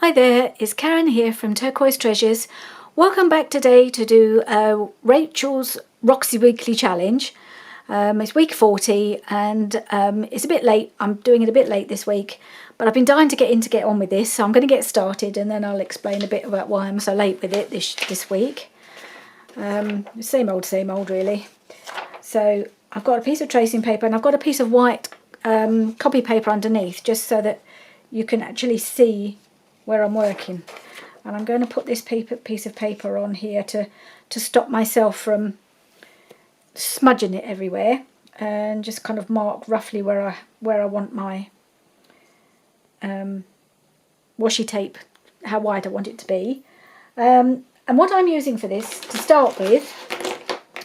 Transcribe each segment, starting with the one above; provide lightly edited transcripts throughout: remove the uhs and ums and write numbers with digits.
Hi there, it's Karen here from Turquoise Treasures. Welcome back today to do Rachel's Roxy Weekly Challenge. It's week 40 and it's a bit late. I'm doing it a bit late this week, but I've been dying to get on with this, so I'm going to get started and then I'll explain a bit about why I'm so late with it this week. Same old really. So I've got a piece of tracing paper and I've got a piece of white copy paper underneath, just so that you can actually see where I'm working. And I'm going to put this piece of paper on here to stop myself from smudging it everywhere, and just kind of mark roughly where I want my washi tape, how wide I want it to be. And what I'm using for this to start with,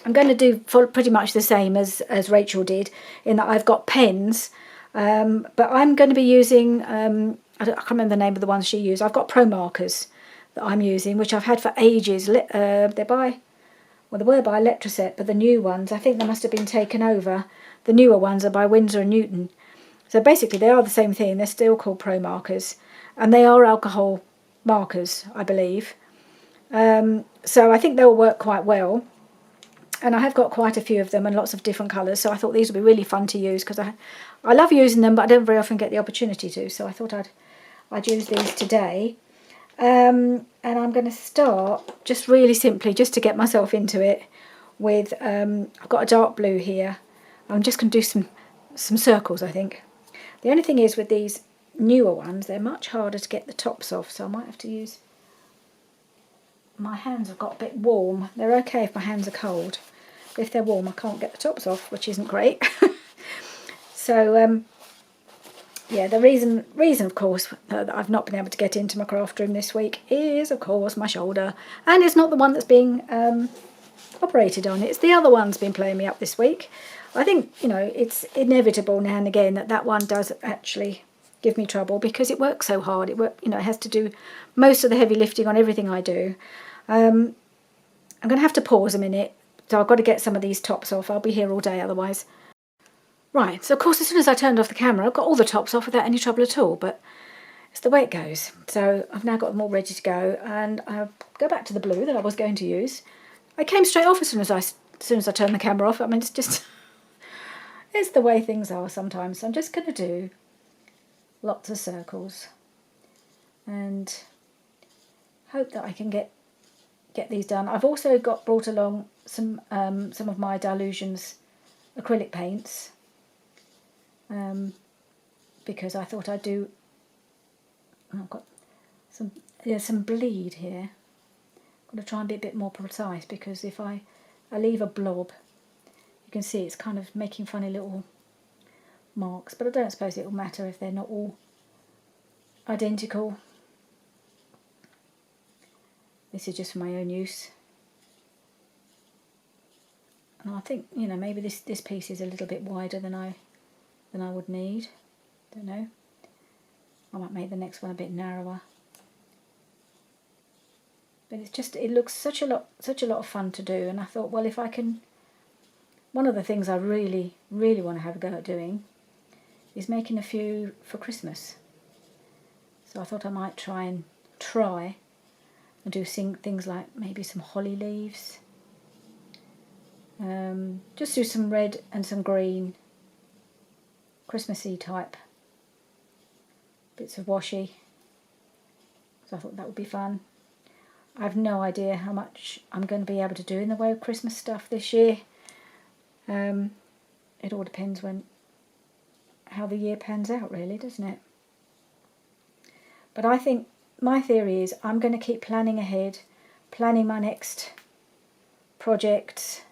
I'm going to do pretty much the same as Rachel did, in that I've got pens, but I'm going to be using I can't remember the name of the ones she used. I've got Pro markers that I'm using, which I've had for ages. They were by Electroset, but the new ones, I think they must have been taken over. The newer ones are by Winsor & Newton. So basically they are the same thing. They're still called Pro markers, and they are alcohol markers, I believe. So I think they'll work quite well. And I have got quite a few of them and lots of different colours, so I thought these would be really fun to use, because I love using them, but I don't very often get the opportunity to, so I thought I'd use these today. And I'm going to start just really simply, just to get myself into it, with I've got a dark blue here. I'm just going to do some circles, I think. The only thing is, with these newer ones, they're much harder to get the tops off, so I might have to use... My hands have got a bit warm. They're okay if my hands are cold. If they're warm, I can't get the tops off, which isn't great. So, yeah, the reason, of course, that I've not been able to get into my craft room this week is, of course, my shoulder. And it's not the one that's being operated on. It's the other one's been playing me up this week. I think, you know, it's inevitable now and again that one does actually give me trouble, because it works so hard. It has to do most of the heavy lifting on everything I do. I'm going to have to pause a minute. So I've got to get some of these tops off. I'll be here all day otherwise. Right, so of course as soon as I turned off the camera, I've got all the tops off without any trouble at all, but it's the way it goes. So I've now got them all ready to go, and I'll go back to the blue that I was going to use. I came straight off as soon as I turned the camera off. I mean, it's just, it's the way things are sometimes. So I'm just going to do lots of circles and hope that I can get these done. I've also brought along some of my Dilutions acrylic paints, because I thought I'd do... I've got some bleed here. I've got to try and be a bit more precise, because if I leave a blob, you can see it's kind of making funny little marks, but I don't suppose it will matter if they're not all identical. This is just for my own use. And I think, you know, maybe this piece is a little bit wider than I would need. Don't know. I might make the next one a bit narrower. But it looks such a lot of fun to do, and I thought, well, if I can... One of the things I really want to have a go at doing is making a few for Christmas. So I thought I might try and do things like maybe some holly leaves. Just do some red and some green, Christmassy type bits of washi. So I thought that would be fun. I have no idea how much I'm going to be able to do in the way of Christmas stuff this year. It all depends how the year pans out, really, doesn't it? But I think my theory is I'm going to keep planning ahead, planning my next projects,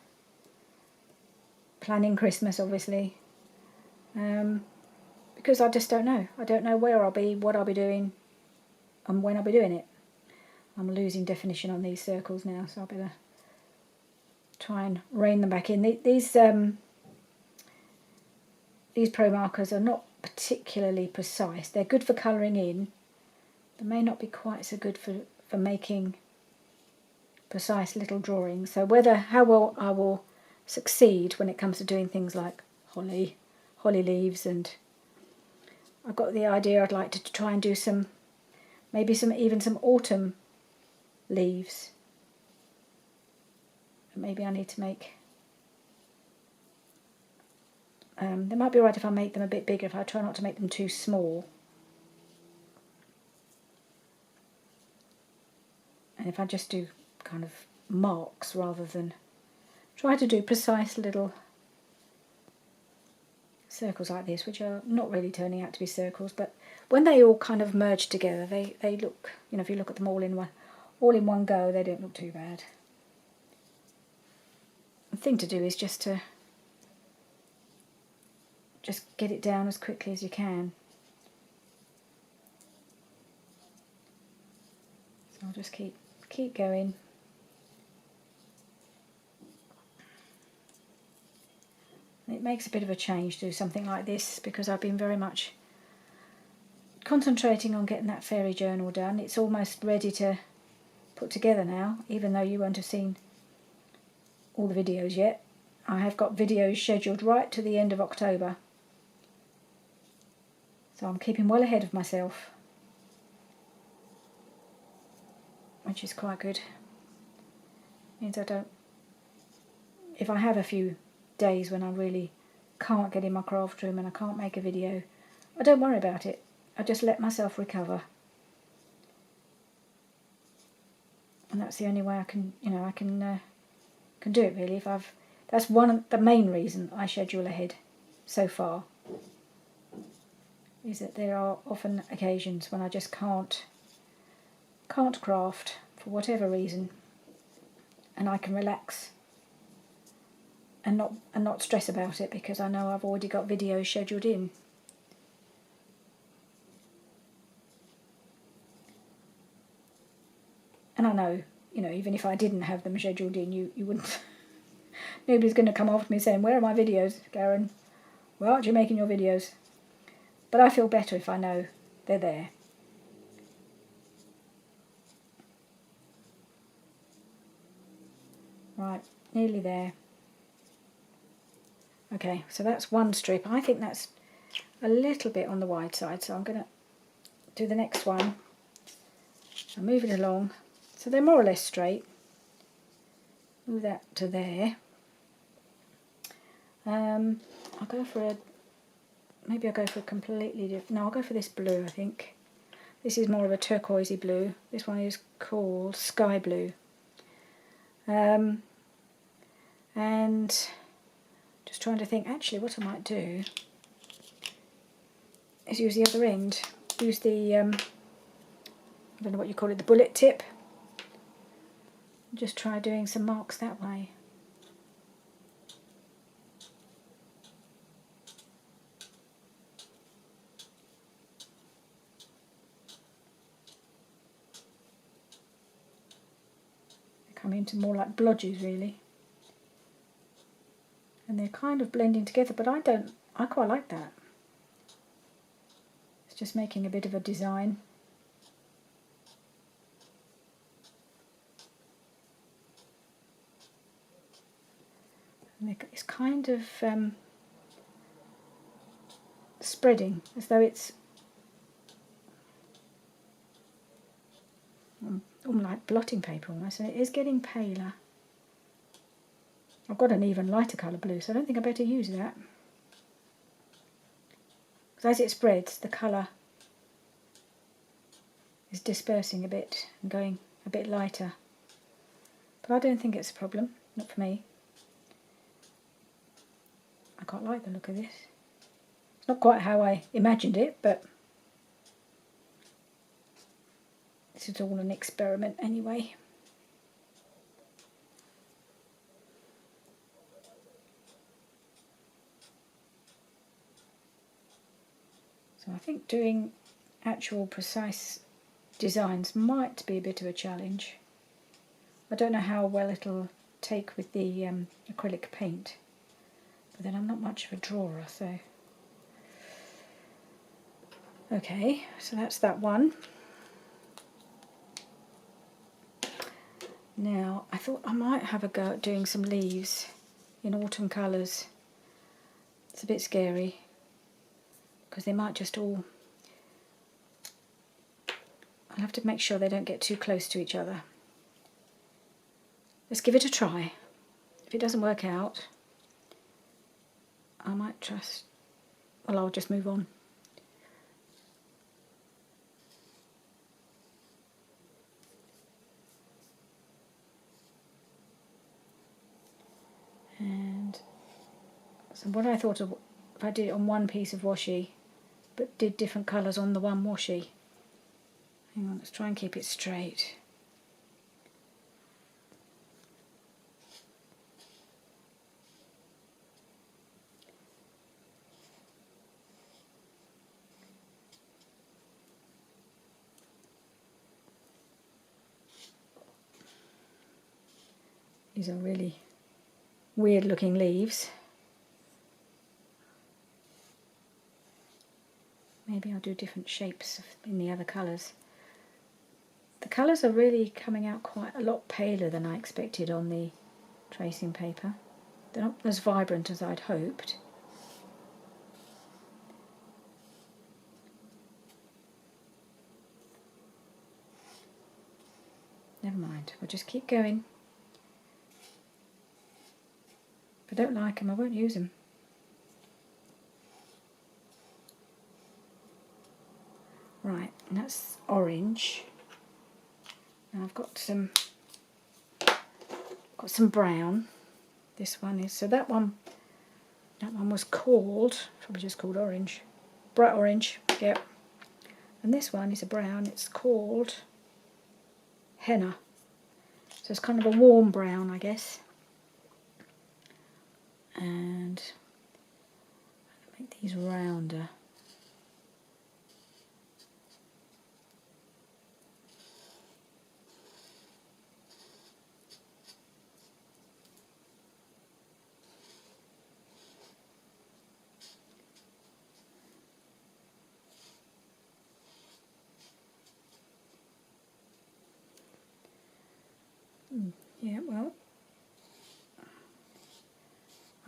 planning Christmas, obviously, because I just don't know. I don't know where I'll be, what I'll be doing, and when I'll be doing it. I'm losing definition on these circles now, so I better try and rein them back in. These Pro markers are not particularly precise. They're good for colouring in. They may not be quite so good for making precise little drawings. So how well I will succeed when it comes to doing things like holly leaves, and I've got the idea I'd like to try and do some maybe even some autumn leaves. Maybe I need to make, they might be alright if I make them a bit bigger, if I try not to make them too small. And if I just do kind of marks rather than try to do precise little circles like this, which are not really turning out to be circles, but when they all kind of merge together, they look, you know, if you look at them all in one go, they don't look too bad. The thing to do is just get it down as quickly as you can. So I'll just keep going. It makes a bit of a change to do something like this, because I've been very much concentrating on getting that fairy journal done. It's almost ready to put together now, even though you won't have seen all the videos yet. I have got videos scheduled right to the end of October. So I'm keeping well ahead of myself, which is quite good. Means if I have a few days when I really can't get in my craft room and I can't make a video, I don't worry about it. I just let myself recover. And that's the only way I can, you know, I can do it really. That's the main reason I schedule ahead so far, is that there are often occasions when I just can't craft for whatever reason, and I can relax and not stress about it, because I know I've already got videos scheduled in. And I know, you know, even if I didn't have them scheduled in, you wouldn't. Nobody's going to come after me saying, "Where are my videos, Karen? Why aren't you making your videos?" But I feel better if I know they're there. Right, nearly there. Okay, so that's one strip. I think that's a little bit on the wide side, so I'm going to do the next one. I'll move it along. So they're more or less straight. Move that to there. I'll go for maybe I'll go for a completely different, no, I'll go for this blue, I think. This is more of a turquoisey blue. This one is called Sky Blue. And just trying to think, actually what I might do is use the other end. Use the, I don't know what you call it, the bullet tip. Just try doing some marks that way. They come into more like blodges really. And they're kind of blending together, but I quite like that. It's just making a bit of a design. And it's kind of spreading as though it's like blotting paper almost, and it is getting paler. I've got an even lighter colour blue, so I don't think I better use that. Because as it spreads, the colour is dispersing a bit and going a bit lighter. But I don't think it's a problem, not for me. I quite like the look of this. It's not quite how I imagined it, but this is all an experiment anyway. So I think doing actual precise designs might be a bit of a challenge. I don't know how well it'll take with the acrylic paint, but then I'm not much of a drawer, so... Okay, so that's that one. Now, I thought I might have a go at doing some leaves in autumn colours. It's a bit scary, because they might just all... I'll have to make sure they don't get too close to each other. Let's give it a try. If it doesn't work out, I might I'll just move on. And so what I thought of, if I did it on one piece of washi, but did different colours on the one washi. Hang on, let's try and keep it straight. These are really weird looking leaves. Maybe I'll do different shapes in the other colours. The colours are really coming out quite a lot paler than I expected on the tracing paper. They're not as vibrant as I'd hoped. Never mind, we'll just keep going. If I don't like them, I won't use them. Right, and that's orange. Now I've got some brown. This one is, so that one was called, probably just called orange. Bright orange, yep. And this one is a brown, it's called henna. So it's kind of a warm brown, I guess. And I'll make these rounder. Yeah, well,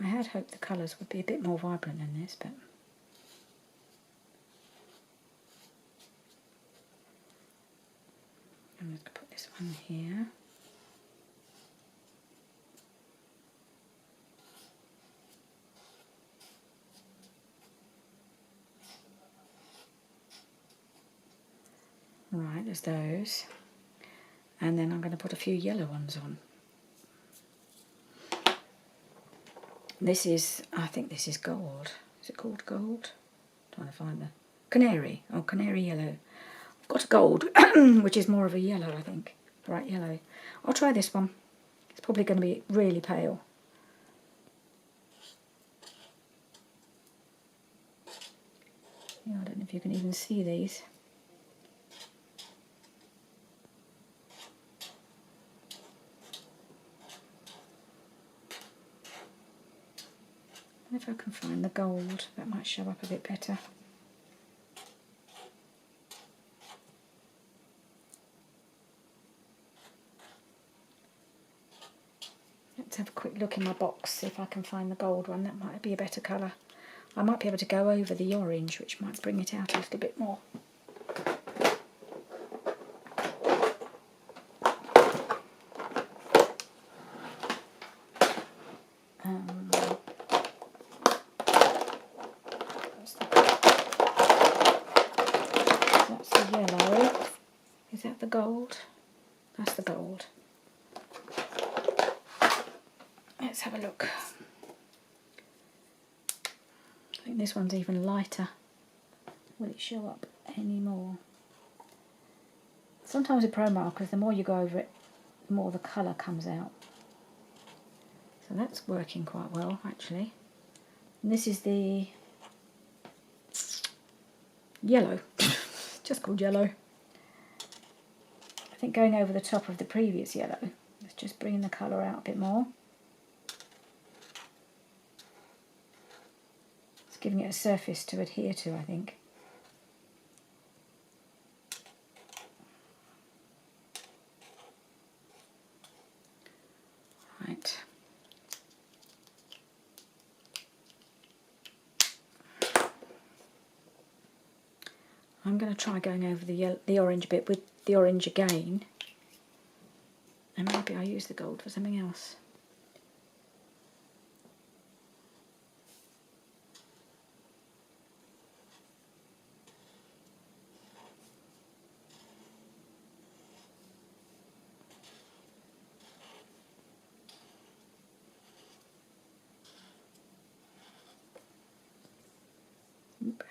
I had hoped the colours would be a bit more vibrant than this, but I'm just going to put this one here. Right, there's those. And then I'm going to put a few yellow ones on. This is, I think this is gold. Is it called gold? I'm trying to find the canary. Oh, canary yellow. I've got a gold, which is more of a yellow, I think. Bright yellow. I'll try this one. It's probably going to be really pale. Yeah, I don't know if you can even see these. If I can find the gold, that might show up a bit better. Let's have a quick look in my box, see if I can find the gold one. That might be a better colour. I might be able to go over the orange, which might bring it out a little bit more. That's the yellow. Is that the gold? That's the gold. Let's have a look. I think this one's even lighter. Will it show up any more? Sometimes with pro markers, the more you go over it, the more the colour comes out. So that's working quite well, actually. And this is the yellow, just called yellow. I think going over the top of the previous yellow, it's just bringing the colour out a bit more. It's giving it a surface to adhere to, I think. Right. I'm going to try going over the orange bit with the orange again. And maybe I'll use the gold for something else. Oop.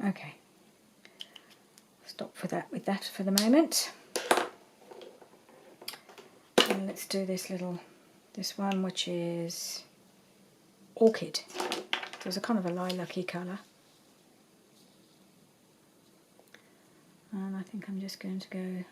Okay, stop with that for the moment. And let's do this one, which is Orchid. So it's a kind of a lilac-y colour. And I think I'm just going to go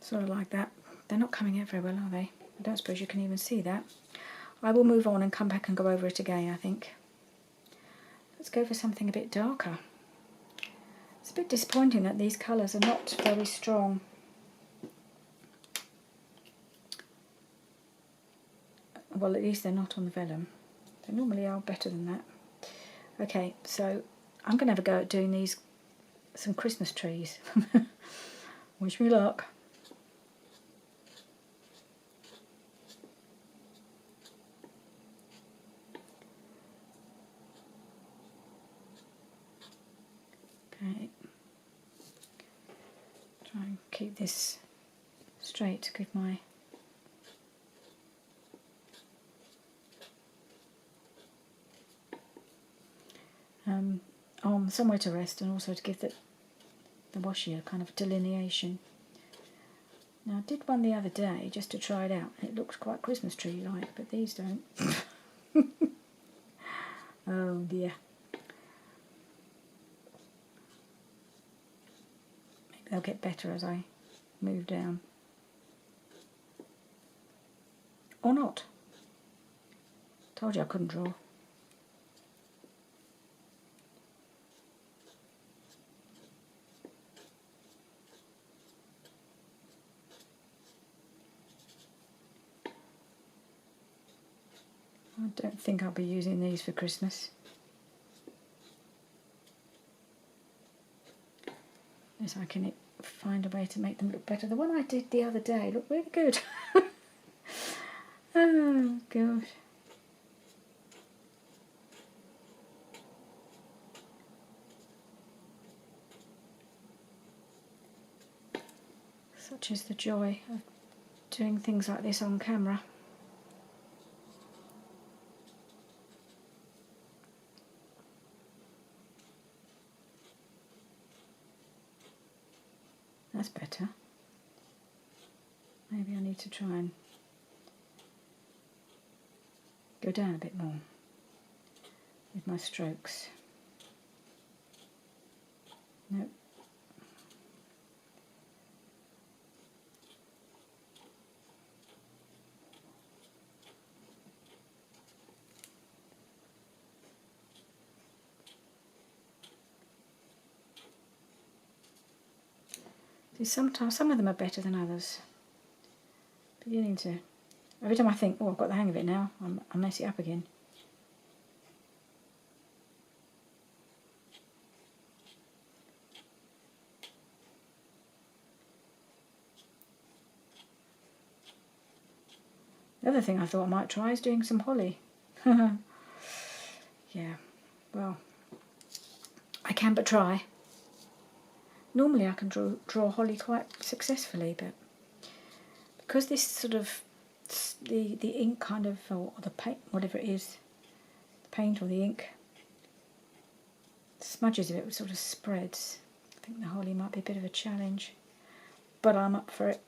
sort of like that. They're not coming out very well, are they? I don't suppose you can even see that. I will move on and come back and go over it again, I think. Let's go for something a bit darker. It's a bit disappointing that these colours are not very strong. Well, at least they're not on the vellum. They normally are better than that. Okay, so I'm going to have a go at doing some Christmas trees. Wish me luck. Okay. Try and keep this straight to give my arm somewhere to rest, and also to give the washi a kind of delineation. Now I did one the other day just to try it out. It looks quite Christmas tree-like, but these don't. Oh dear. Maybe they'll get better as I move down. Or not. Told you I couldn't draw. I don't think I'll be using these for Christmas. Unless I can find a way to make them look better. The one I did the other day looked really good. Oh, gosh. Such is the joy of doing things like this on camera. That's better. Maybe I need to try and go down a bit more with my strokes. Nope. See, sometimes some of them are better than others. Beginning to, every time I think, oh, I've got the hang of it now, I mess it up again. The other thing I thought I might try is doing some holly. Yeah, well, I can but try. Normally I can draw holly quite successfully, but because this sort of, the ink kind of, or the paint, whatever it is, the paint or the ink, smudges of it sort of spreads. I think the holly might be a bit of a challenge, but I'm up for it.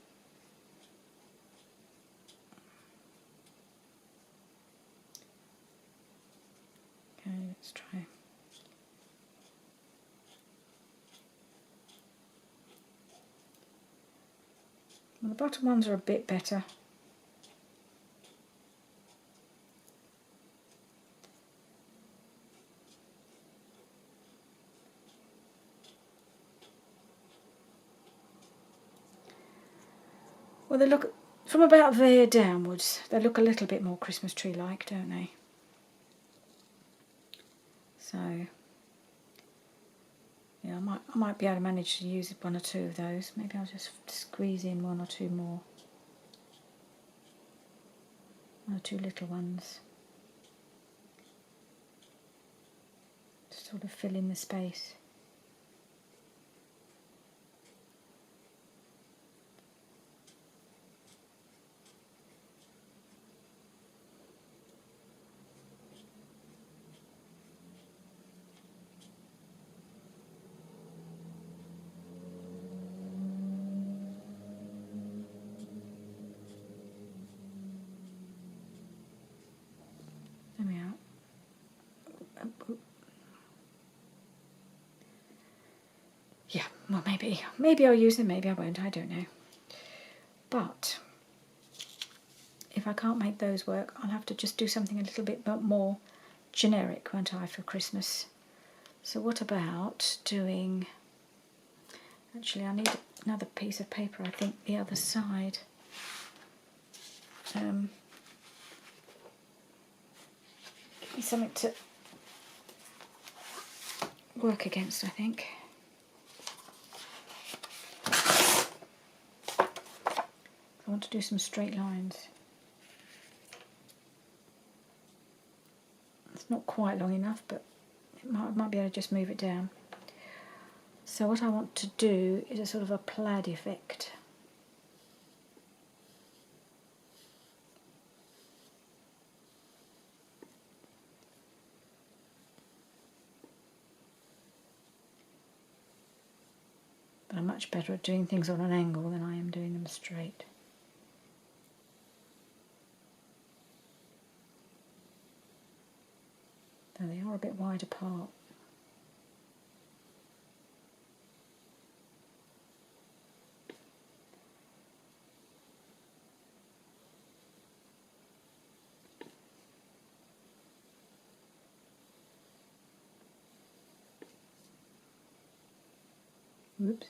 Okay, let's try. Well, the bottom ones are a bit better. Well, they look, from about there downwards, they look a little bit more Christmas tree-like, don't they? So, yeah, I might be able to manage to use one or two of those. Maybe I'll just squeeze in one or two more. One or two little ones. To sort of fill in the space. There we are. Yeah, well, maybe I'll use them, maybe I won't, I don't know. But if I can't make those work, I'll have to just do something a little bit more generic, won't I, for Christmas? So what about doing... Actually, I need another piece of paper, I think, the other side. Give me something to work against, I think. I want to do some straight lines. It's not quite long enough, but I might be able to just move it down. So what I want to do is a sort of a plaid effect. But I'm much better at doing things on an angle than I am doing them straight. Though they are a bit wide apart. Oops.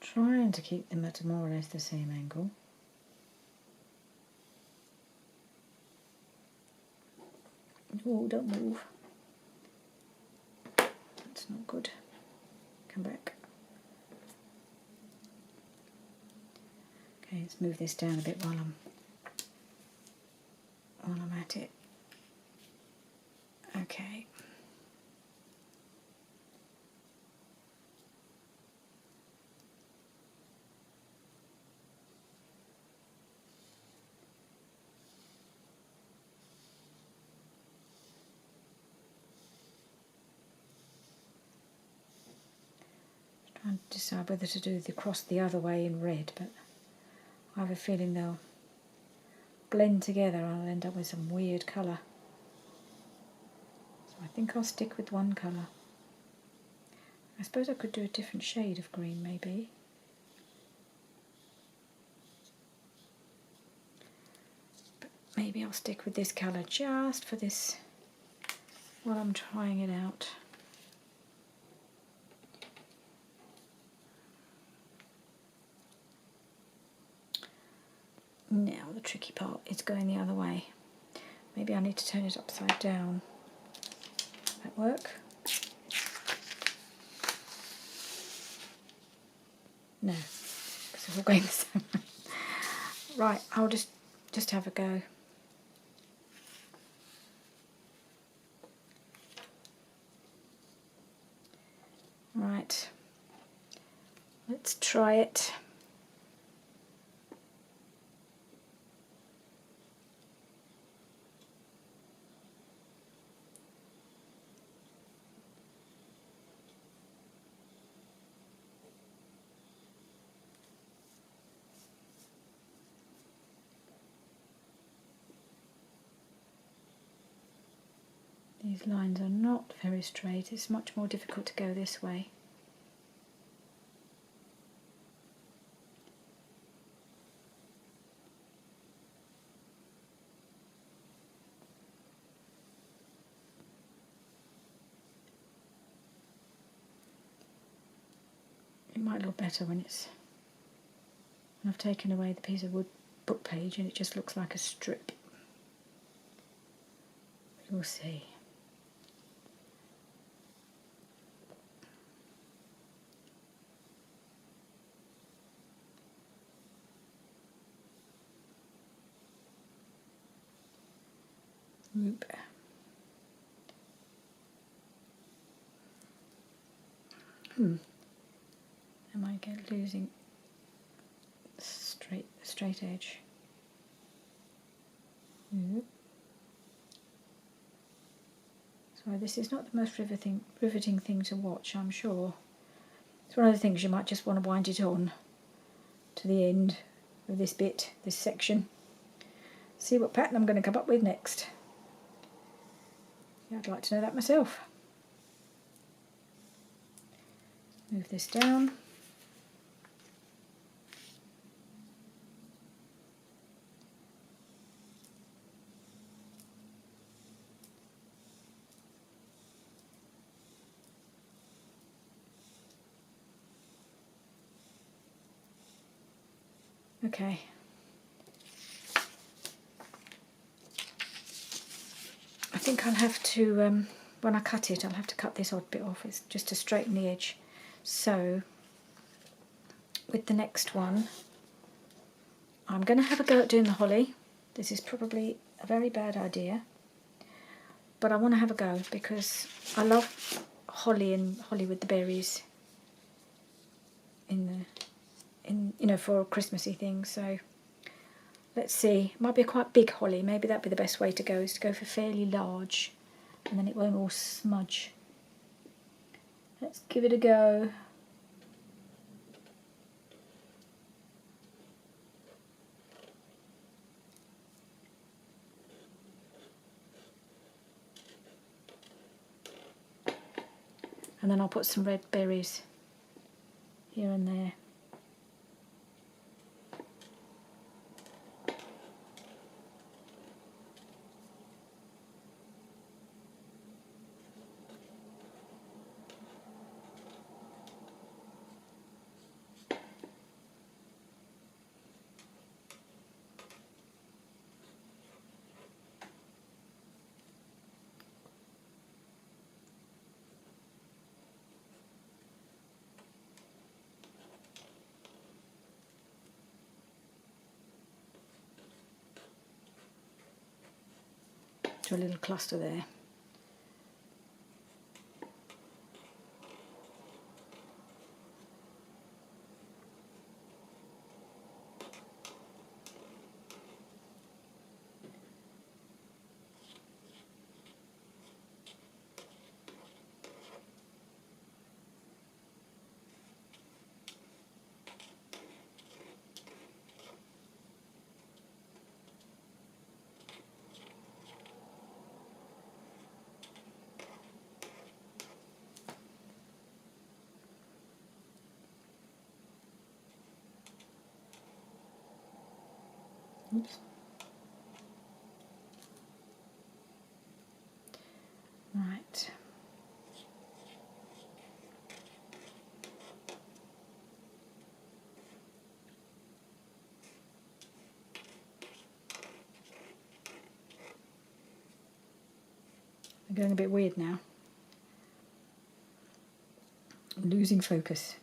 Trying to keep them at more or less the same angle. Oh, don't move. That's not good. Come back. Okay, let's move this down a bit while I'm at it. Okay. Trying to decide whether to do the cross the other way in red, but I have a feeling they'll blend together and I'll end up with some weird colour. So I think I'll stick with one colour. I suppose I could do a different shade of green maybe. But maybe I'll stick with this colour just for this while I'm trying it out. Now the tricky part is going the other way. Maybe I need to turn it upside down. That work? No, because it's all going the same way. Right, I'll just have a go. Right, let's try it. These lines are not very straight. It's much more difficult to go this way. It might look better when I've taken away the piece of wood book page and it just looks like a strip. We'll see. Whoop. Am I losing straight edge? So this is not the most riveting thing to watch, I'm sure. It's one of the things you might just want to wind it on to the end of this bit, this section. See what pattern I'm going to come up with next. Yeah, I'd like to know that myself. Move this down. Okay. I think I'll have to, when I cut it, I'll have to cut this odd bit off. It's just to straighten the edge. So, with the next one, I'm going to have a go at doing the holly. This is probably a very bad idea, but I want to have a go because I love holly and holly with the berries for Christmassy things. So let's see. It might be a quite big holly. Maybe that'd be the best way to go, is to go for fairly large, and then it won't all smudge. Let's give it a go. And then I'll put some red berries here and there. To a little cluster there. Oops. Right. I'm going a bit weird now. I'm losing focus.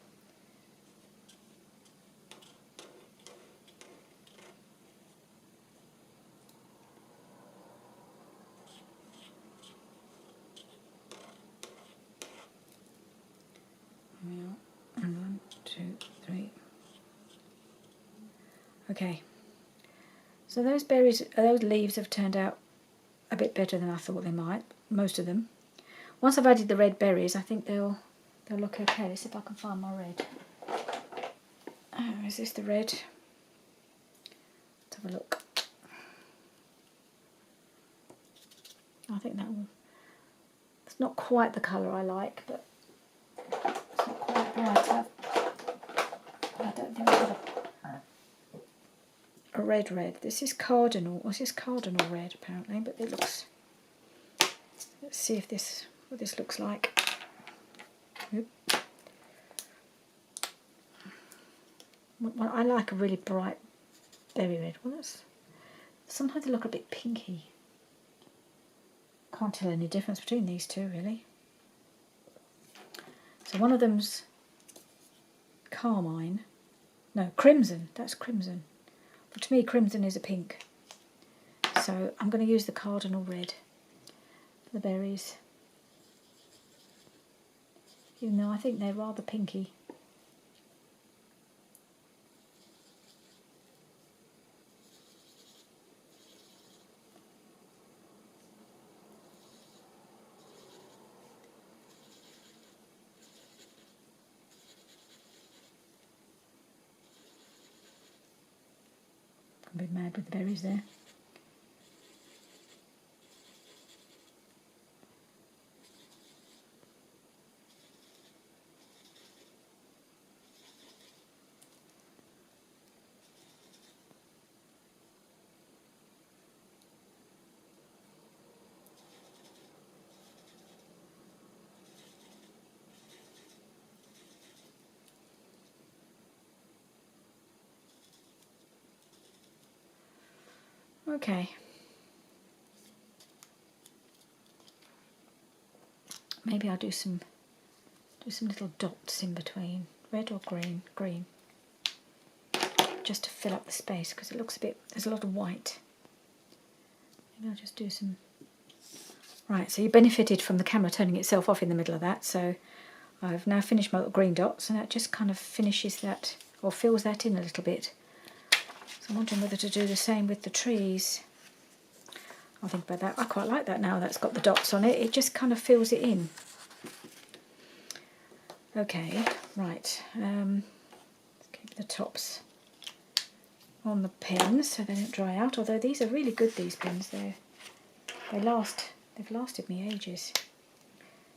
And 1, 2, 3. Okay. So those leaves have turned out a bit better than I thought they might. Most of them. Once I've added the red berries, I think they'll look okay. Let's see if I can find my red. Oh, is this the red? Let's have a look. I think that will It's not quite the colour I like, but it's not quite bright. I don't think I've got a red. This is cardinal. Well, this is cardinal red apparently, but it looks. Let's see if what this looks like. Oop. Well, I like a really bright berry red. Well, sometimes they look a bit pinky. Can't tell any difference between these two really. So one of them's carmine. No, crimson. That's crimson. But to me, crimson is a pink. So I'm going to use the cardinal red for the berries. Even though I think they're rather pinky. I'm a bit mad with the berries there. Okay. Maybe I'll do some little dots in between, red or green, just to fill up the space because it looks a bit. There's a lot of white. Maybe I'll just do some. Right. So you benefited from the camera turning itself off in the middle of that. So I've now finished my little green dots, and that just kind of finishes that or fills that in a little bit. So I'm wondering whether to do the same with the trees. I'll think about that. I quite like that now that's got the dots on it. It just kind of fills it in. Okay, right. Let's keep the tops on the pens so they don't dry out. Although these are really good, these pens. They've lasted me ages.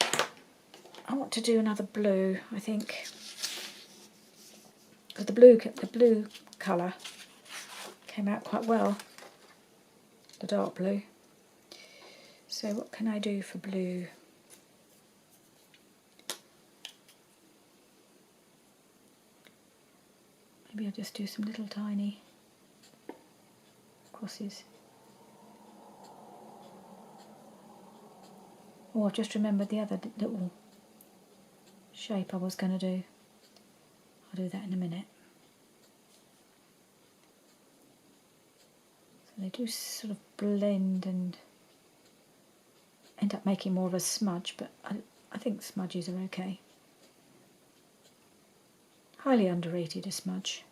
I want to do another blue, I think. Because the blue colour came out quite well, the dark blue. So what can I do for blue? Maybe I'll just do some little tiny crosses. Oh, I've just remembered the other little shape I was going to do. I'll do that in a minute. So they do sort of blend and end up making more of a smudge, but I think smudges are okay. Highly underrated, a smudge.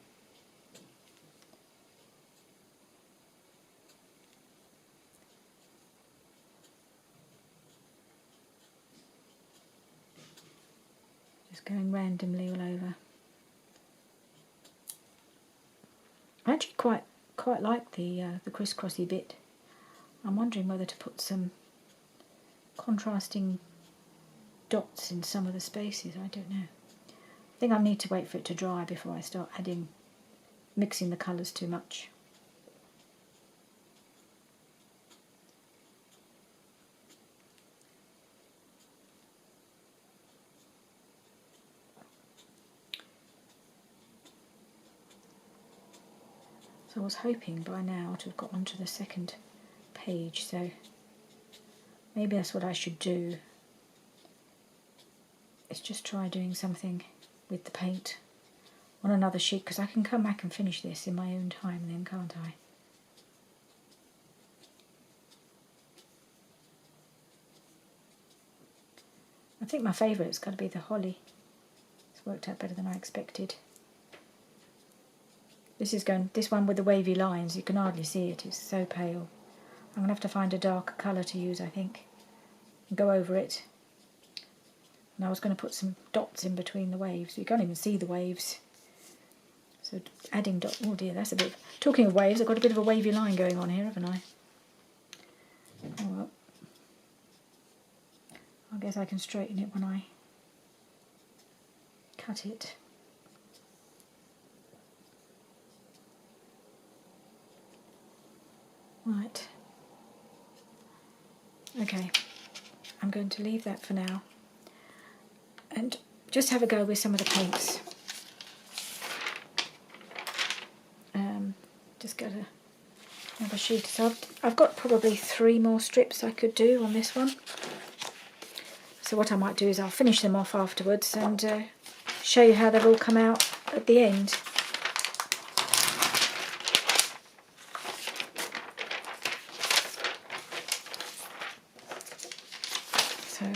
Just going randomly all over. I actually quite like the crisscrossy bit. I'm wondering whether to put some contrasting dots in some of the spaces. I don't know. I think I need to wait for it to dry before I start mixing the colours too much. So I was hoping by now to have got onto the second page, so maybe that's what I should do. Is just try doing something with the paint on another sheet, because I can come back and finish this in my own time then, can't I? I think my favourite's got to be the holly. It's worked out better than I expected. This one with the wavy lines, you can hardly see it, it's so pale. I'm going to have to find a darker colour to use, I think, and go over it. And I was going to put some dots in between the waves. You can't even see the waves. So adding dots, oh dear, that's a bit... Talking of waves, I've got a bit of a wavy line going on here, haven't I? Oh well. I guess I can straighten it when I cut it. Right. Okay, I'm going to leave that for now and just have a go with some of the paints. Just get another sheet. So I've got probably 3 more strips I could do on this one. So what I might do is I'll finish them off afterwards and show you how they've all come out at the end. So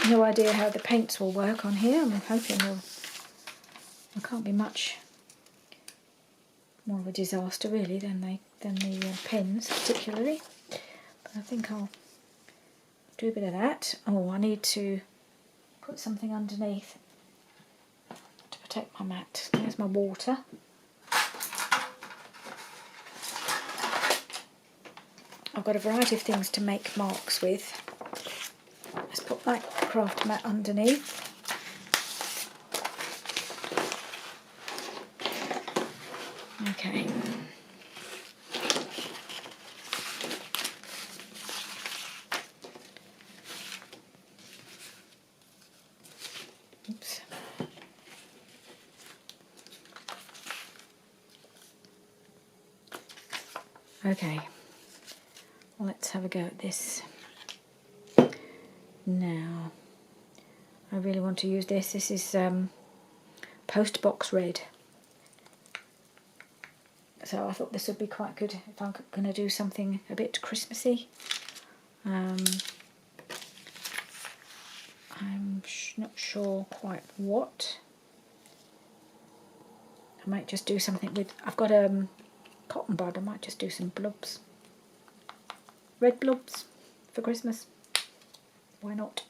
no idea how the paints will work on here. I'm hoping there can't be much more of a disaster really than the pens particularly. But I think I'll do a bit of that. Oh, I need to put something underneath to protect my mat. There's my water. I've got a variety of things to make marks with. Let's put my craft mat underneath. Okay. Oops. Okay. Well, let's have a go at this. Now, I really want to use this. This is Post Box Red. So I thought this would be quite good if I'm going to do something a bit Christmassy. I'm not sure quite what. I might just do something with, I've got a cotton bud, I might just do some blobs. Red blobs for Christmas. Why not?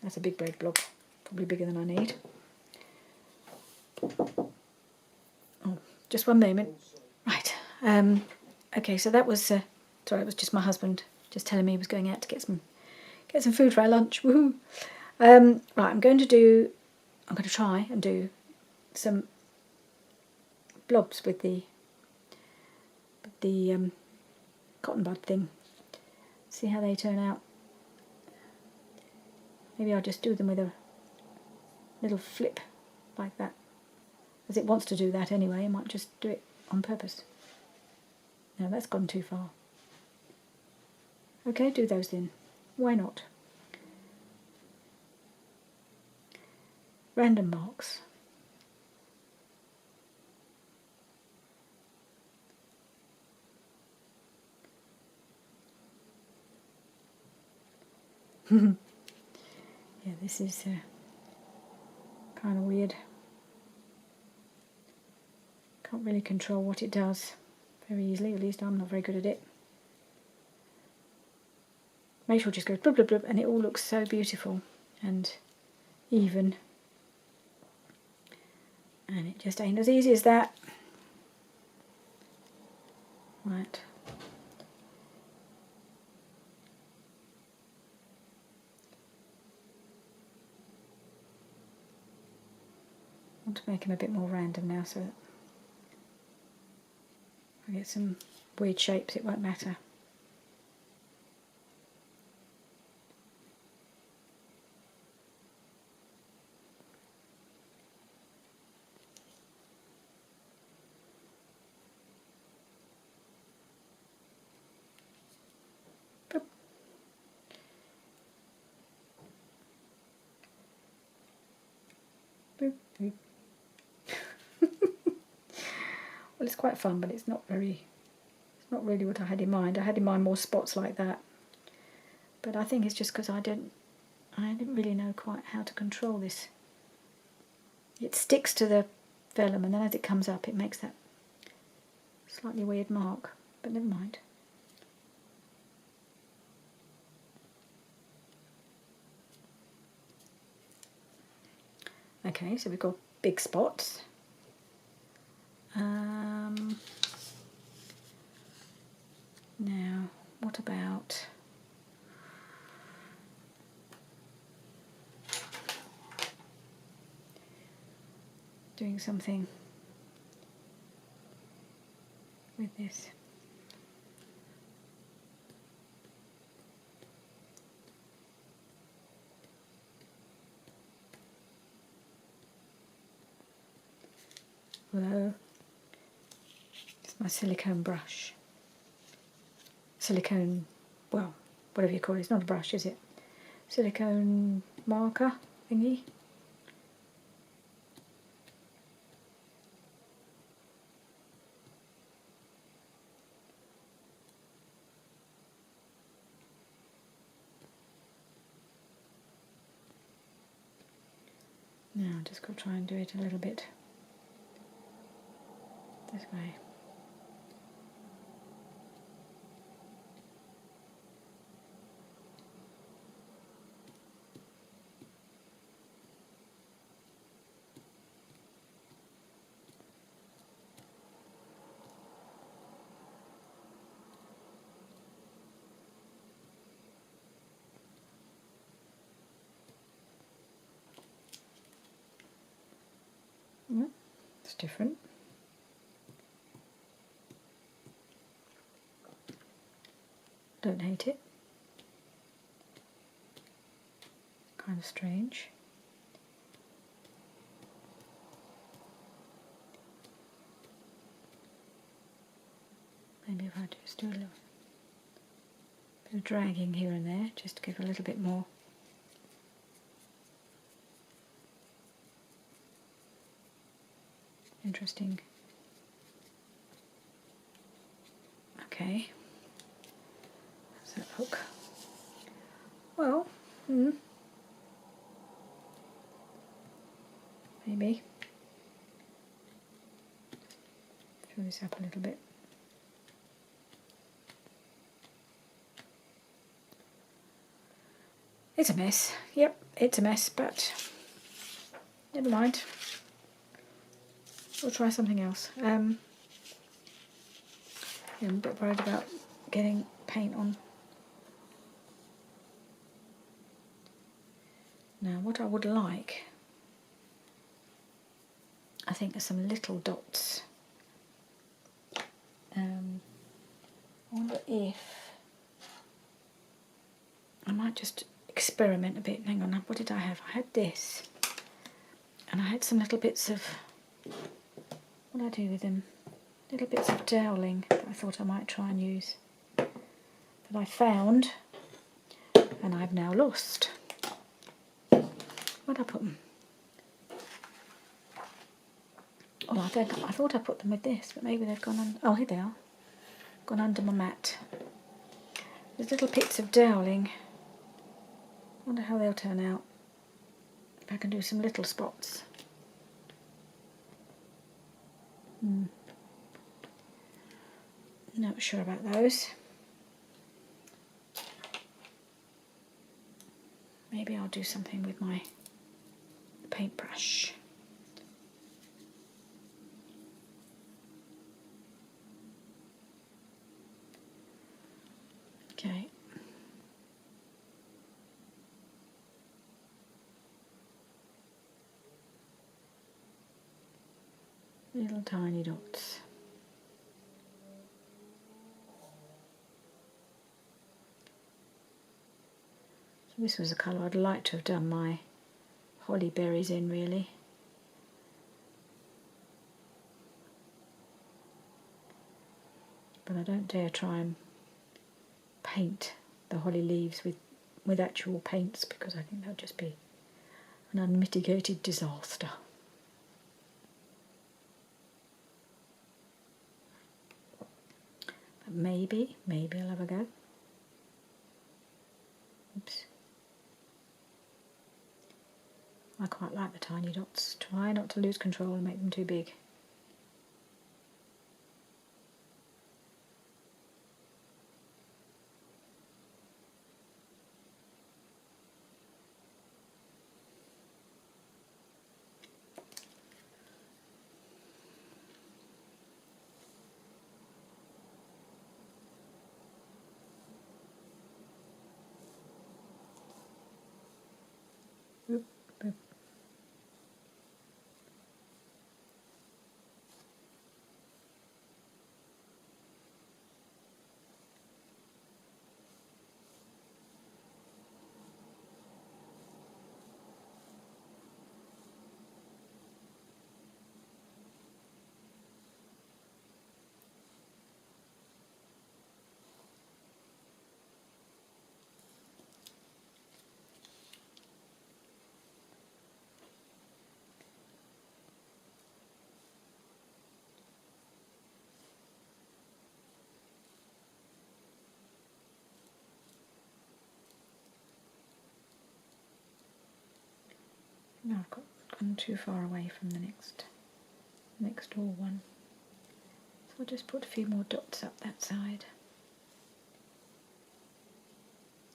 That's a big red blob, probably bigger than I need. Oh, just one moment. Right. Okay, so that was sorry, it was just my husband just telling me he was going out to get some food for our lunch. Woohoo! Right, I'm going to try and do some blobs with the cotton bud thing. See how they turn out. Maybe I'll just do them with a little flip like that. As it wants to do that anyway, I might just do it on purpose. No, that's gone too far. Okay, do those then. Why not? Random marks. Yeah, this is kind of weird. Can't really control what it does very easily, at least I'm not very good at it. Rachel just goes blub blub blub and it all looks so beautiful and even. And it just ain't as easy as that. Right. I want to make them a bit more random now so that if I get some weird shapes it won't matter. Boop, boop. Well, it's quite fun, but it's not really what I had in mind. I had in mind more spots like that, but I think it's just because I didn't really know quite how to control this. It sticks to the vellum, and then as it comes up, it makes that slightly weird mark. But never mind. Okay, so we've got big spots. Now, what about doing something with this. Although it's my silicone brush. Silicone, well, whatever you call it, it's not a brush, is it? Silicone marker thingy. Now I'm just going to try and do it a little bit this way. It's different. Don't hate it. Kind of strange. Maybe if I just do a little bit of dragging here and there, just to give a little bit more. Interesting. Okay. How's that look? Well, maybe. Fill this up a little bit. It's a mess. Yep, it's a mess, but never mind. We'll try something else. I'm a bit worried about getting paint on. Now, what I would like, I think, are some little dots. I wonder if I might just experiment a bit. Hang on, what did I have? I had this, and I had some little bits of, what did I do with them? Little bits of doweling that I thought I might try and use, that I found, and I've now lost. Where'd I put them? Oh, I thought I put them with this, but maybe they've gone on. Oh, here they are. Gone under my mat. There's little bits of doweling. Wonder how they'll turn out. If I can do some little spots. Not sure about those. Maybe I'll do something with my paintbrush. Okay. Little tiny dots. So this was a colour I'd like to have done my holly berries in, really. But I don't dare try and paint the holly leaves with actual paints, because I think that would just be an unmitigated disaster. But maybe I'll have a go. Oops. I quite like the tiny dots. Try not to lose control and make them too big. Oop, oop. one too far away from the next door one. So I'll just put a few more dots up that side.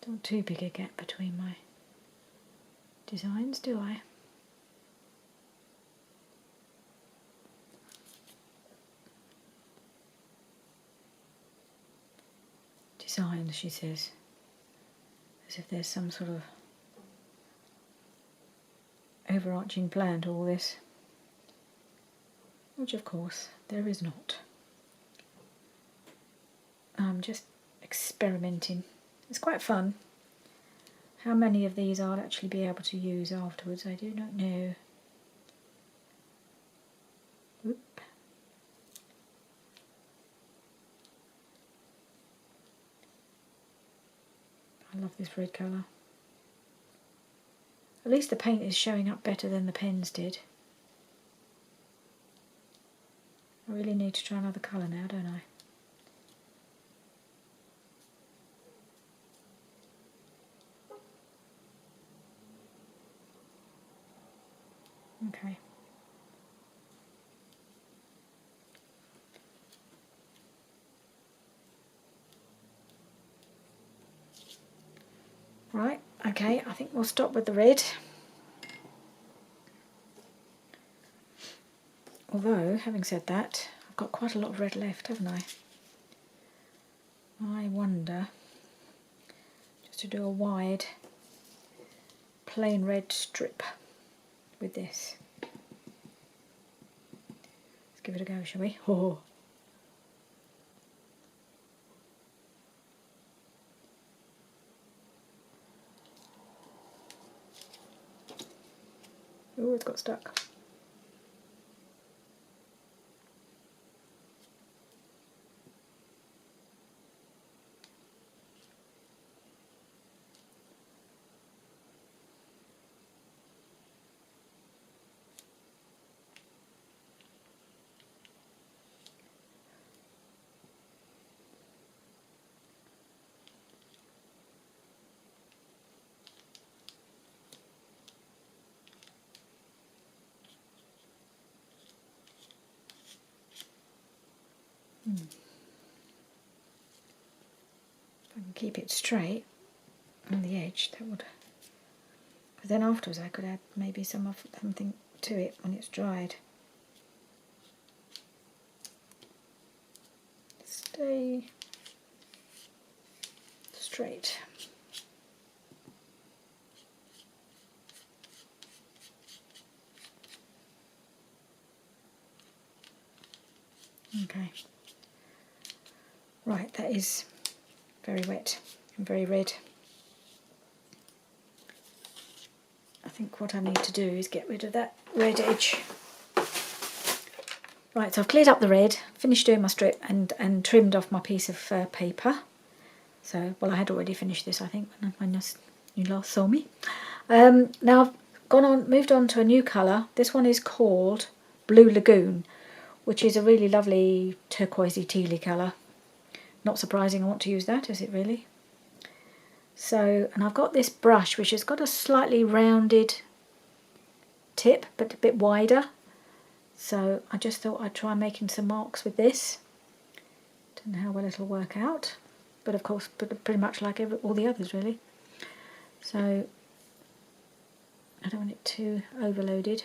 Don't want too big a gap between my designs, do I? Designs, she says, as if there's some sort of overarching plan to all this, which of course there is not. I'm just experimenting. It's quite fun. How many of these I'll actually be able to use afterwards, I do not know. Oop. I love this red colour. At least the paint is showing up better than the pens did. I really need to try another colour now, don't I? Okay. Right, okay, I think we'll stop with the red. Although, having said that, I've got quite a lot of red left, haven't I? I wonder, just to do a wide, plain red strip with this. Let's give it a go, shall we? Oh. Oh, it's got stuck. If I can keep it straight on the edge, that would. But then afterwards, I could add maybe something to it when it's dried. Stay straight. Okay. Right, that is very wet and very red. I think what I need to do is get rid of that red edge. Right, so I've cleared up the red, finished doing my strip and trimmed off my piece of paper. So, well, I had already finished this, I think, when you last saw me. Now I've moved on to a new colour. This one is called Blue Lagoon, which is a really lovely turquoisey tealy colour. Not surprising I want to use that, is it really? So, and I've got this brush which has got a slightly rounded tip but a bit wider. So I just thought I'd try making some marks with this. Don't know how well it'll work out, but of course pretty much like all the others really. So I don't want it too overloaded.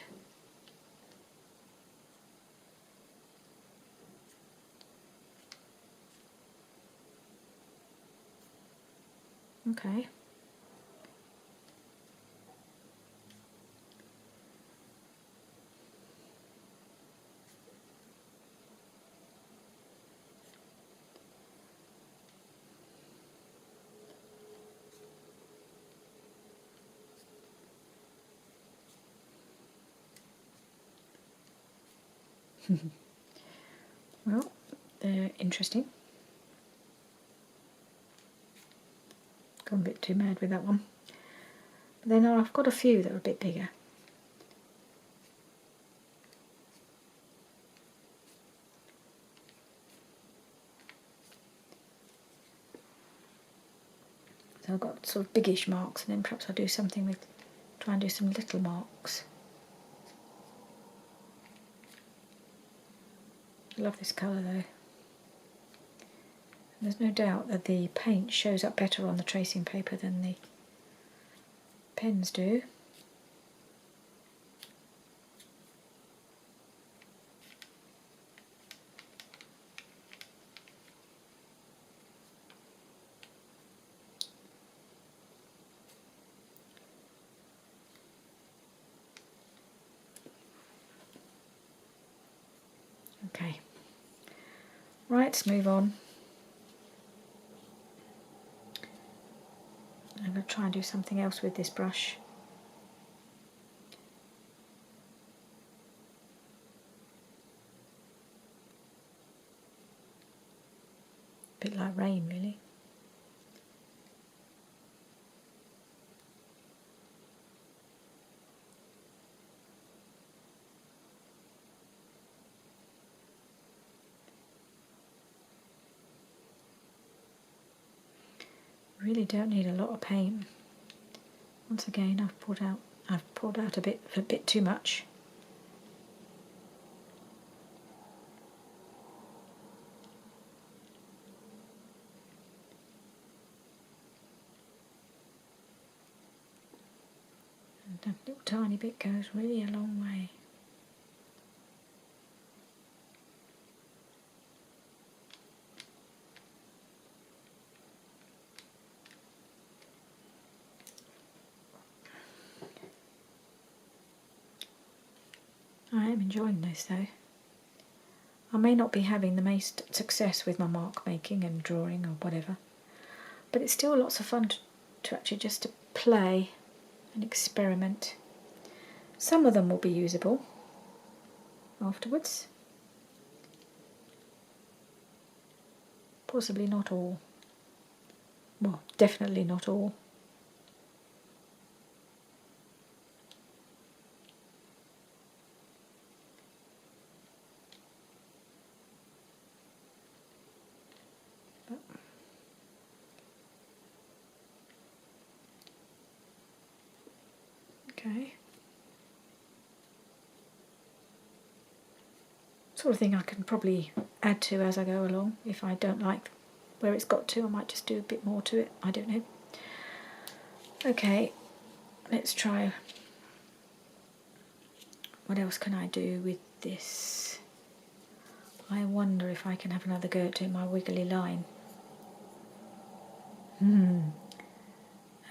Okay. Well, they're interesting. Gone a bit too mad with that one. But then I've got a few that are a bit bigger. So I've got sort of biggish marks, and then perhaps I'll do something with, try and do some little marks. I love this colour though. There's no doubt that the paint shows up better on the tracing paper than the pens do. Okay, right, let's move on. I'm going to try and do something else with this brush. A bit like rain, really. Really don't need a lot of paint. Once again, I've poured out a bit too much. And that little tiny bit goes really a long way. I am enjoying this though. I may not be having the most success with my mark making and drawing or whatever, but it's still lots of fun to actually just to play and experiment. Some of them will be usable afterwards. Possibly not all. Well, definitely not all. Okay. Sort of thing I can probably add to as I go along. If I don't like where it's got to, I might just do a bit more to it. I don't know. Okay, let's try. What else can I do with this? I wonder if I can have another go at doing my wiggly line.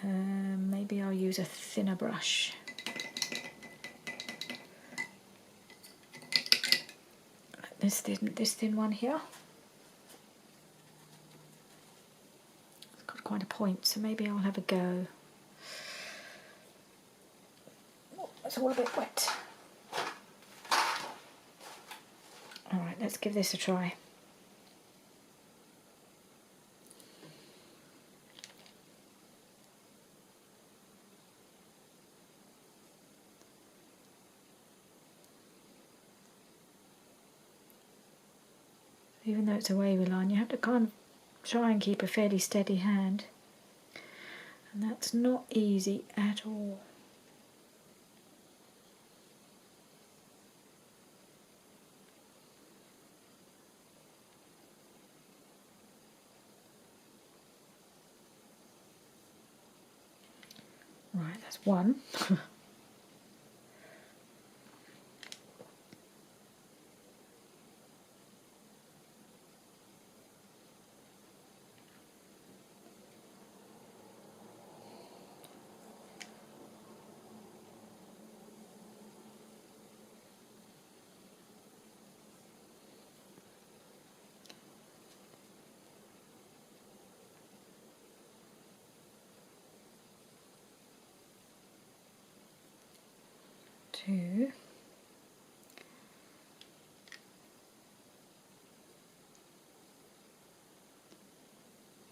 Maybe I'll use a thinner brush. This thin one here. It's got quite a point, so maybe I'll have a go. Oh, it's all a bit wet. Alright, let's give this a try. Even though it's a wavy line, you have to kind of try and keep a fairly steady hand. And that's not easy at all. Right, that's one. 2.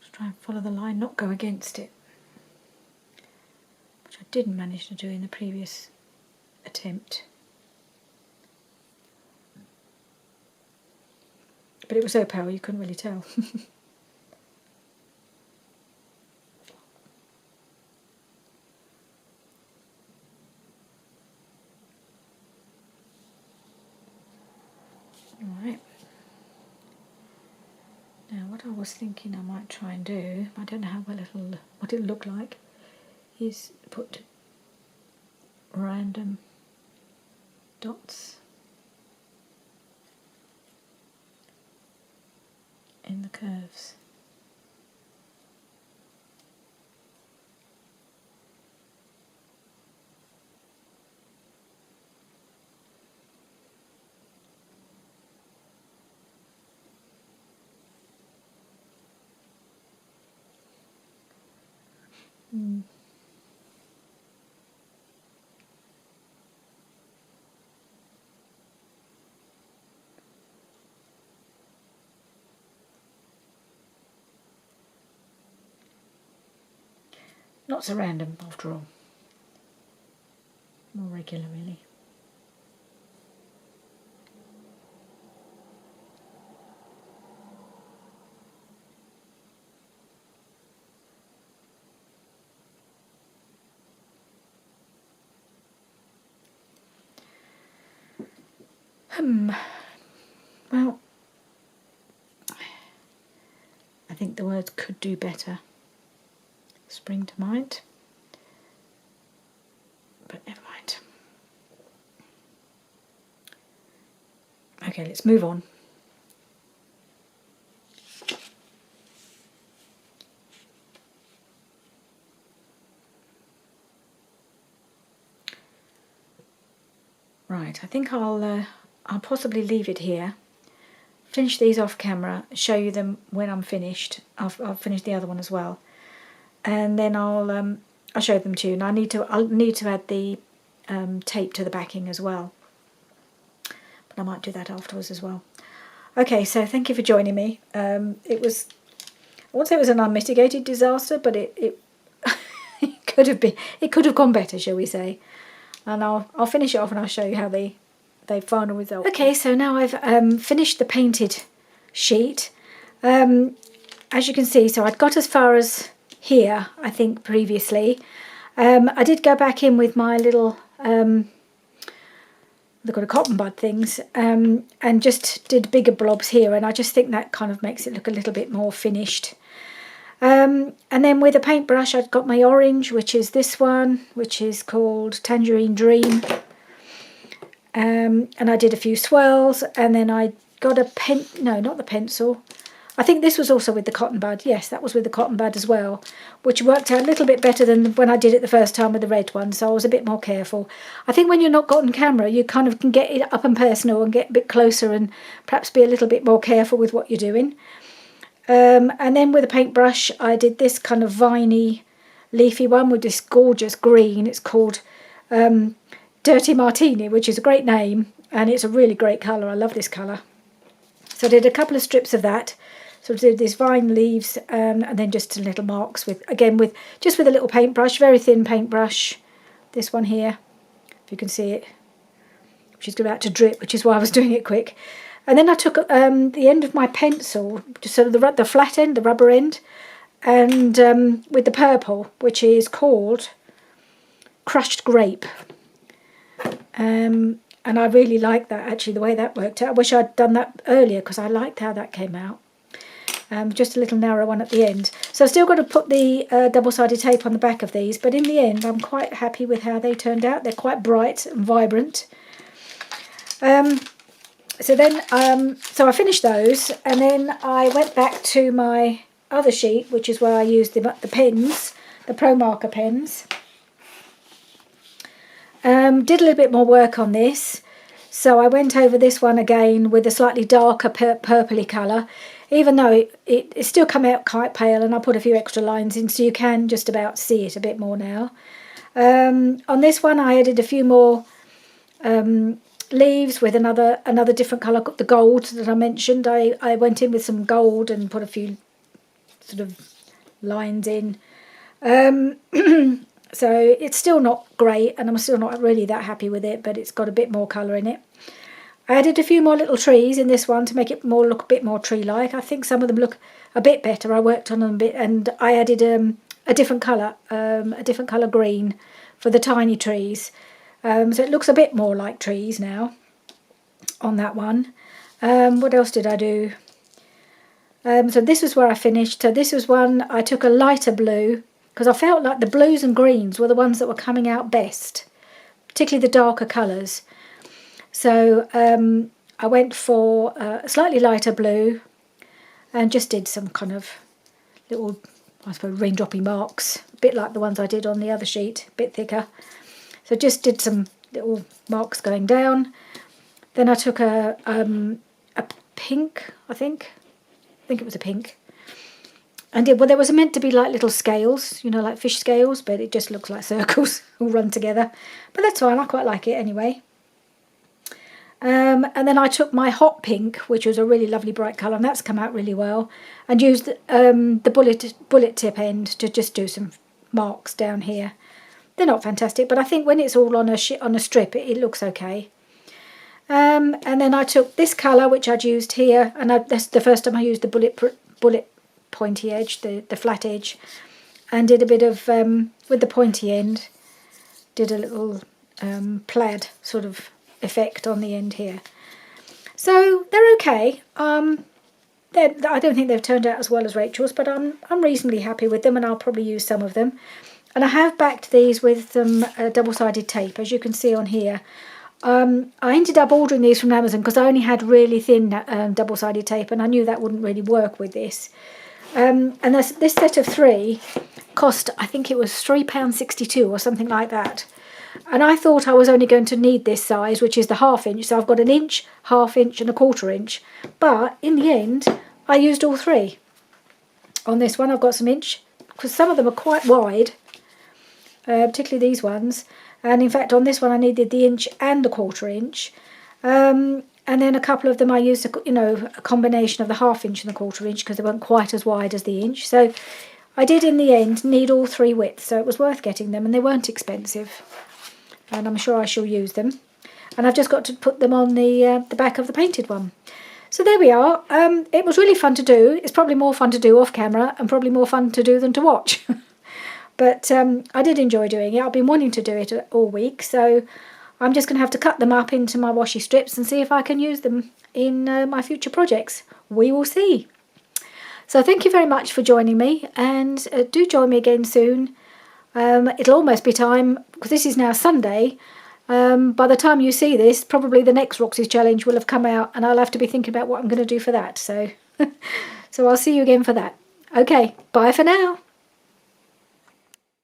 Just try and follow the line, not go against it, which I didn't manage to do in the previous attempt. But it was so pale you couldn't really tell. Alright, what I was thinking I might try and do, I don't know how well what it'll look like, is put random dots in the curves. Not so random after all. More regular really. Well, I think the words could do better spring to mind, but never mind. Okay, let's move on. Right, I think I'll possibly leave it here. Finish these off camera, show you them when I'm finished. I'll finish the other one as well, and then I'll show them to you. And I'll need to add the tape to the backing as well, but I might do that afterwards as well. Okay, so thank you for joining me. It was, I won't say it was an unmitigated disaster, but it it could have gone better, shall we say? And I'll finish it off and I'll show you how the final result. Okay, so now I've finished the painted sheet. As you can see, so I'd got as far as here, I think, previously. I did go back in with my little they've got a cotton bud things, and just did bigger blobs here, and I just think that kind of makes it look a little bit more finished. And then with a paintbrush, I've got my orange, which is this one, which is called Tangerine Dream. And I did a few swirls, and then I got no, not the pencil. I think this was also with the cotton bud. Yes, that was with the cotton bud as well, which worked out a little bit better than when I did it the first time with the red one, so I was a bit more careful. I think when you're not got on camera, you kind of can get it up and personal and get a bit closer and perhaps be a little bit more careful with what you're doing. And then with a paintbrush, I did this kind of viney, leafy one with this gorgeous green. It's called Dirty Martini, which is a great name, and it's a really great colour. I love this colour. So I did a couple of strips of that. So I did these vine leaves, and then just some little marks with a little paintbrush, very thin paintbrush. This one here, if you can see it, which is about to drip, which is why I was doing it quick. And then I took the end of my pencil, just sort of the flat end, the rubber end, and with the purple, which is called Crushed Grape. And I really like that, actually, the way that worked out. I wish I'd done that earlier, because I liked how that came out. Just a little narrow one at the end. So I've still got to put the double-sided tape on the back of these, but in the end I'm quite happy with how they turned out. They're quite bright and vibrant. So I finished those, and then I went back to my other sheet, which is where I used the pens, the Pro Marker pens. Did a little bit more work on this, so I went over this one again with a slightly darker purpley colour, even though it still come out quite pale, and I put a few extra lines in so you can just about see it a bit more now. On this one I added a few more leaves with another different colour, the gold that I mentioned. I went in with some gold and put a few sort of lines in. So it's still not great, and I'm still not really that happy with it, but it's got a bit more colour in it. I added a few more little trees in this one to make it look a bit more tree-like. I think some of them look a bit better. I worked on them a bit, and I added a different colour green for the tiny trees. So it looks a bit more like trees now on that one. What else did I do? So this was where I finished. So this was one, I took a lighter blue, because I felt like the blues and greens were the ones that were coming out best, particularly the darker colours. So I went for a slightly lighter blue and just did some kind of little, I suppose, raindroppy marks, a bit like the ones I did on the other sheet, a bit thicker. So just did some little marks going down. Then I took a pink, I think it was a pink, and well, there was meant to be like little scales, you know, like fish scales, but it just looks like circles all run together. But that's fine, I quite like it anyway. And then I took my hot pink, which was a really lovely bright colour, and that's come out really well, and used the bullet tip end to just do some marks down here. They're not fantastic, but I think when it's all on a strip, it looks okay. And then I took this colour, which I'd used here, and that's the first time I used the bullet pointy edge, the flat edge, and did a bit of, with the pointy end, did a little plaid sort of effect on the end here. So they're okay. I don't think they've turned out as well as Rachel's, but I'm reasonably happy with them, and I'll probably use some of them. And I have backed these with some double-sided tape, as you can see on here. I ended up ordering these from Amazon because I only had really thin double-sided tape, and I knew that wouldn't really work with this. And this set of 3 cost, I think it was £3.62 or something like that. And I thought I was only going to need this size, which is the 1/2 inch. So I've got 1 inch, 1/2 inch and 1/4 inch. But in the end, I used all 3. On this one, I've got some inch, because some of them are quite wide, particularly these ones. And in fact, on this one, I needed the inch and the 1/4 inch. And then a couple of them I used, a combination of the 1/2 inch and the 1/4 inch, because they weren't quite as wide as the inch. So I did, in the end, need all 3 widths. So it was worth getting them, and they weren't expensive. And I'm sure I shall use them. And I've just got to put them on the back of the painted one. So there we are. It was really fun to do. It's probably more fun to do off camera, and probably more fun to do than to watch. But I did enjoy doing it. I've been wanting to do it all week, so I'm just going to have to cut them up into my washi strips and see if I can use them in my future projects. We will see. So thank you very much for joining me, and do join me again soon. It'll almost be time, because this is now Sunday. By the time you see this, probably the next Roxy's Challenge will have come out, and I'll have to be thinking about what I'm going to do for that. So, so I'll see you again for that. Okay, bye for now.